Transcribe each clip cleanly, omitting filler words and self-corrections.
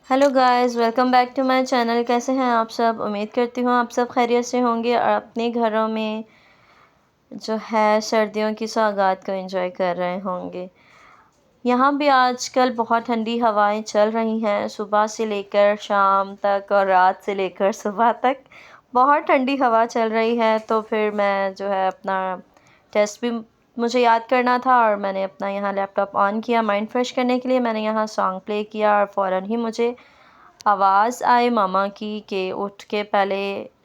Hello guys, welcome back to my channel. कैसे हैं आप सब? उम्मीद करती हूँ आप सब खैरियत से होंगे और अपने घरों में जो है सर्दियों की सौगात को एंजॉय कर रहे होंगे। यहाँ भी आजकल बहुत ठंडी हवाएं चल रही हैं, सुबह से लेकर शाम तक और रात से लेकर सुबह तक बहुत ठंडी हवा चल रही है। तो फिर मैं जो है अपना टेस्ट भी मुझे याद करना था और मैंने अपना यहाँ लैपटॉप ऑन किया माइंड फ्रेश करने के लिए। मैंने यहाँ सॉन्ग प्ले किया और फ़ौरन ही मुझे आवाज़ आई मामा की कि उठ के पहले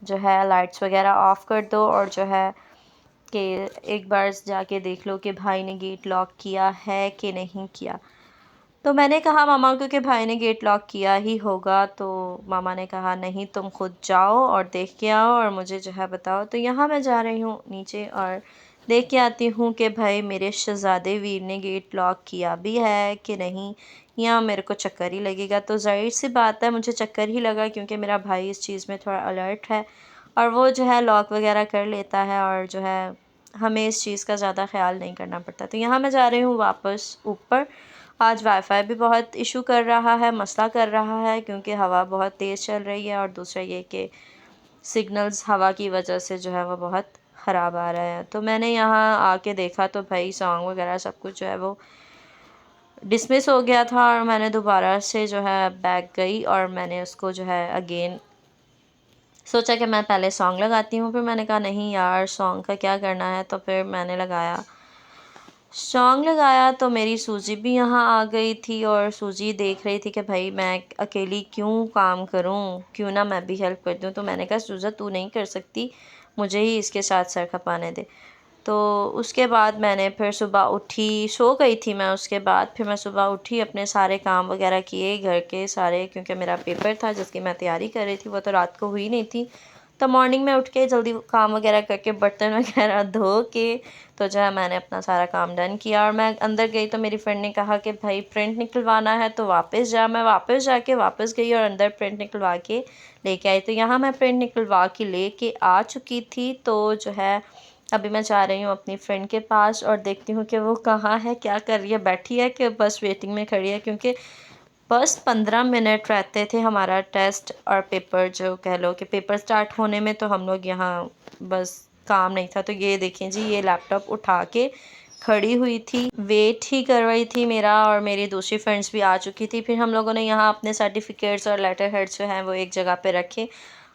जो है लाइट्स वगैरह ऑफ़ कर दो और जो है कि एक बार जाके देख लो कि भाई ने गेट लॉक किया है कि नहीं किया। तो मैंने कहा मामा को कि भाई ने गेट लॉक किया ही होगा। तो मामा ने कहा नहीं, तुम खुद जाओ और देख के आओ और मुझे जो है बताओ। तो यहाँ मैं जा रही हूँ नीचे और देख के आती हूँ कि भाई मेरे शहज़ादे वीर ने गेट लॉक किया भी है कि नहीं, या मेरे को चक्कर ही लगेगा। तो ज़ाहिर सी बात है मुझे चक्कर ही लगा, क्योंकि मेरा भाई इस चीज़ में थोड़ा अलर्ट है और वो जो है लॉक वगैरह कर लेता है और जो है हमें इस चीज़ का ज़्यादा ख्याल नहीं करना पड़ता। तो यहाँ मैं जा रही हूँ वापस ऊपर। आज वाईफ़ाई भी बहुत इशू कर रहा है, मसला कर रहा है, क्योंकि हवा बहुत तेज़ चल रही है और दूसरा ये कि सिग्नल्स हवा की वजह से जो है वो बहुत ख़राब आ रहा है। तो मैंने यहाँ आके देखा तो भाई सॉन्ग वगैरह सब कुछ जो है वो डिसमिस हो गया था और मैंने दोबारा से जो है बैक गई और मैंने उसको जो है अगेन सोचा कि मैं पहले सॉन्ग लगाती हूँ। फिर मैंने कहा नहीं यार, सॉन्ग का क्या करना है। तो फिर मैंने सॉन्ग लगाया तो मेरी सूजी भी यहाँ आ गई थी और सूजी देख रही थी कि भाई मैं अकेली क्यों काम करूँ, क्यों ना मैं भी हेल्प कर दूँ। तो मैंने कहा सूजा तू नहीं कर सकती, मुझे ही इसके साथ सर खपाने दे। तो उसके बाद मैंने फिर सुबह उठी, सो गई थी मैं। उसके बाद फिर मैं सुबह उठी, अपने सारे काम वगैरह किए घर के सारे, क्योंकि मेरा पेपर था जिसकी मैं तैयारी कर रही थी, वो तो रात को हुई नहीं थी। तो मॉर्निंग में उठ के जल्दी काम वगैरह करके बर्तन वगैरह धो के तो जो है मैंने अपना सारा काम डन किया और मैं अंदर गई। तो मेरी फ्रेंड ने कहा कि भाई प्रिंट निकलवाना है तो वापस जा। मैं वापस गई और अंदर प्रिंट निकलवा के लेके आई। तो यहाँ मैं प्रिंट निकलवा के लेके आ चुकी थी। तो जो है अभी मैं जा रही हूँ अपनी फ्रेंड के पास और देखती हूँ कि वो कहाँ है, क्या कर रही है, बैठी है कि बस वेटिंग में खड़ी है, क्योंकि बस 15 मिनट रहते थे हमारा टेस्ट और पेपर, जो कह लो कि पेपर स्टार्ट होने में। तो हम लोग यहाँ बस काम नहीं था। तो ये देखें जी, ये लैपटॉप उठा के खड़ी हुई थी, वेट ही कर रही थी मेरा, और मेरी दूसरी फ्रेंड्स भी आ चुकी थी। फिर हम लोगों ने यहाँ अपने सर्टिफिकेट्स और लेटर हेड्स जो हैं वो एक जगह पे रखे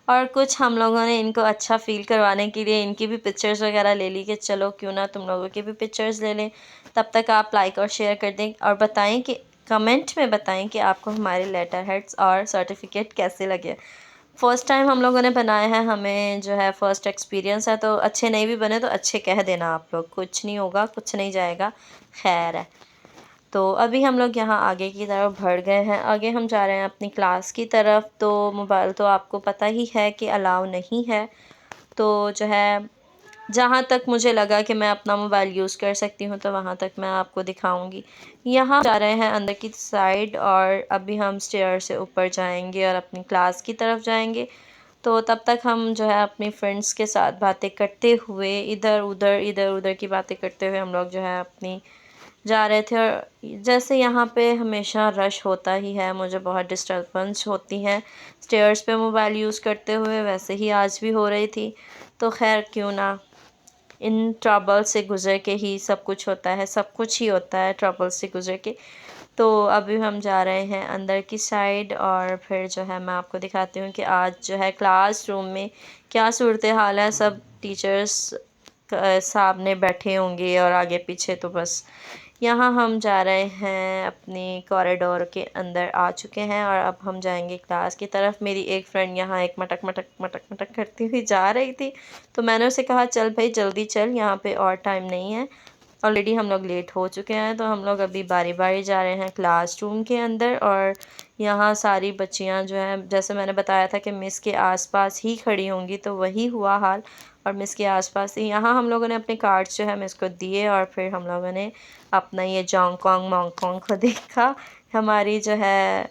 और कुछ हम लोगों ने इनको अच्छा फ़ील करवाने के लिए इनकी भी पिक्चर्स वगैरह ले ली कि चलो क्यों ना तुम लोगों की भी पिक्चर्स ले लें। तब तक आप लाइक और शेयर कर दें और बताएं कि कमेंट में बताएं कि आपको हमारे लेटर हेड्स और सर्टिफिकेट कैसे लगे। फ़र्स्ट टाइम हम लोगों ने बनाए हैं, हमें जो है फ़र्स्ट एक्सपीरियंस है। तो अच्छे नहीं भी बने तो अच्छे कह देना आप लोग, कुछ नहीं होगा, कुछ नहीं जाएगा, खैर है। तो अभी हम लोग यहाँ आगे की तरफ बढ़ गए हैं, आगे हम जा रहे हैं अपनी क्लास की तरफ। तो मोबाइल तो आपको पता ही है कि अलाउ नहीं है। तो जो है जहाँ तक मुझे लगा कि मैं अपना मोबाइल यूज़ कर सकती हूँ तो वहाँ तक मैं आपको दिखाऊंगी। यहाँ जा रहे हैं अंदर की साइड और अभी हम स्टेयर से ऊपर जाएंगे और अपनी क्लास की तरफ जाएंगे। तो तब तक हम जो है अपनी फ्रेंड्स के साथ बातें करते हुए इधर उधर की बातें करते हुए हम लोग जो है अपनी जा रहे थे। और जैसे यहाँ पे हमेशा रश होता ही है, मुझे बहुत डिस्टर्बेंस होती हैं स्टेयर्स पे मोबाइल यूज़ करते हुए, वैसे ही आज भी हो रही थी। तो खैर क्यों ना, इन ट्रबल से गुज़र के ही सब कुछ होता है, सब कुछ ही होता है ट्रबल से गुज़र के। तो अभी हम जा रहे हैं अंदर की साइड और फिर जो है मैं आपको दिखाती हूँ कि आज जो है क्लासरूम में क्या सूरत हाल है। सब टीचर्स सामने बैठे होंगे और आगे पीछे। तो बस यहाँ हम जा रहे हैं अपनी कॉरिडोर के अंदर आ चुके हैं और अब हम जाएंगे क्लास की तरफ। मेरी एक फ्रेंड यहाँ एक मटक मटक मटक मटक करती हुई जा रही थी। तो मैंने उसे कहा चल भाई जल्दी चल, यहाँ पे और टाइम नहीं है, ऑलरेडी हम लोग लेट हो चुके हैं। तो हम लोग अभी बारी बारी जा रहे हैं क्लासरूम के अंदर और यहाँ सारी बच्चियाँ जो हैं, जैसे मैंने बताया था कि मिस के आसपास ही खड़ी होंगी, तो वही हुआ हाल। और मिस के आसपास ही यहाँ हम लोगों ने अपने कार्ड्स जो है मिस को दिए और फिर हम लोगों ने अपना ये जोंगकोंग मोंगकोंग को देखा। हमारी जो है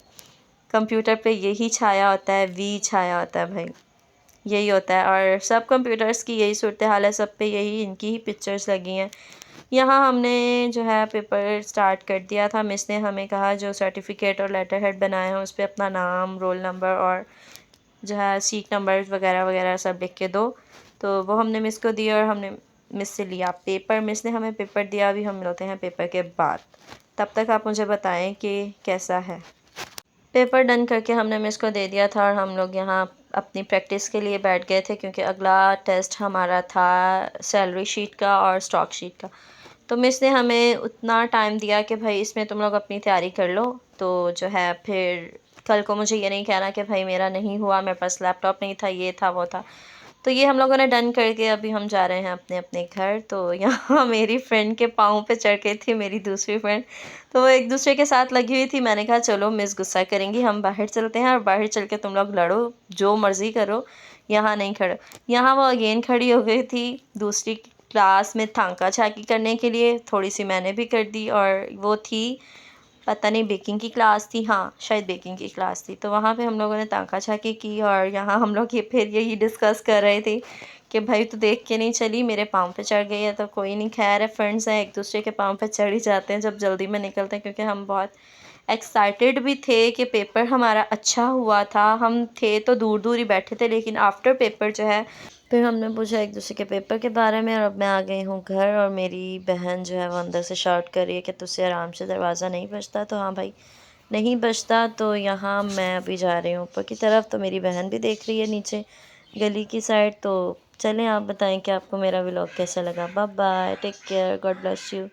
कंप्यूटर पे यही छाया होता है, वी छाया होता है भाई, यही होता है। और सब कंप्यूटर्स की यही सूरत हाल है, सब पे यही इनकी ही पिक्चर्स लगी हैं। यहाँ हमने जो है पेपर स्टार्ट कर दिया था। मिस ने हमें कहा जो सर्टिफिकेट और लेटर हेड बनाए हैं उस पर अपना नाम, रोल नंबर और जो है सीट नंबर वगैरह वगैरह सब लिख के दो। तो वो हमने मिस को दिया और हमने मिस से लिया पेपर। मिस ने हमें पेपर दिया। अभी हम मिलते हैं पेपर के बाद। तब तक आप मुझे बताएं कि कैसा है। पेपर डन करके हमने मिस को दे दिया था और हम लोग यहाँ अपनी प्रैक्टिस के लिए बैठ गए थे क्योंकि अगला टेस्ट हमारा था सैलरी शीट का और स्टॉक शीट का। तो मिस ने हमें उतना टाइम दिया कि भाई इसमें तुम लोग अपनी तैयारी कर लो। तो जो है फिर कल को मुझे ये नहीं कहना कि भाई मेरा नहीं हुआ, मेरे पास लैपटॉप नहीं था, ये था वो था। तो ये हम लोगों ने डन करके अभी हम जा रहे हैं अपने अपने घर। तो यहाँ मेरी फ्रेंड के पाँव पे चढ़ गई थी मेरी दूसरी फ्रेंड। तो वो एक दूसरे के साथ लगी हुई थी। मैंने कहा चलो मिस गुस्सा करेंगी, हम बाहर चलते हैं और बाहर चल के तुम लोग लड़ो, जो मर्ज़ी करो, यहाँ नहीं खड़ो। यहाँ वो अगेन खड़ी हो गई थी दूसरी क्लास में थांका झाकी करने के लिए। थोड़ी सी मैंने भी कर दी और वो थी पता नहीं बेकिंग की क्लास थी, हाँ शायद बेकिंग की क्लास थी। तो वहाँ पे हम लोगों ने ताका झाकी की और यहाँ हम लोग ये फिर यही डिस्कस कर रहे थे कि भाई तू देख के नहीं चली, मेरे पाँव पे चढ़ गई है। तो कोई नहीं, खैर है, फ्रेंड्स हैं, एक दूसरे के पाँव पे चढ़ ही जाते हैं जब जल्दी में निकलते हैं। क्योंकि हम बहुत एक्साइटेड भी थे कि पेपर हमारा अच्छा हुआ था। हम थे तो दूर दूर ही बैठे थे, लेकिन आफ्टर पेपर जो है फिर हमने पूछा एक दूसरे के पेपर के बारे में। और अब मैं आ गई हूँ घर और मेरी बहन जो है वो अंदर से शाउट कर रही है कि तुझसे आराम से दरवाज़ा नहीं बजता। तो हाँ भाई नहीं बजता। तो यहाँ मैं अभी जा रही हूँ ऊपर की तरफ। तो मेरी बहन भी देख रही है नीचे गली की साइड। तो चलें आप बताएं कि आपको मेरा व्लॉग कैसा लगा। Bye bye, take care, God bless you.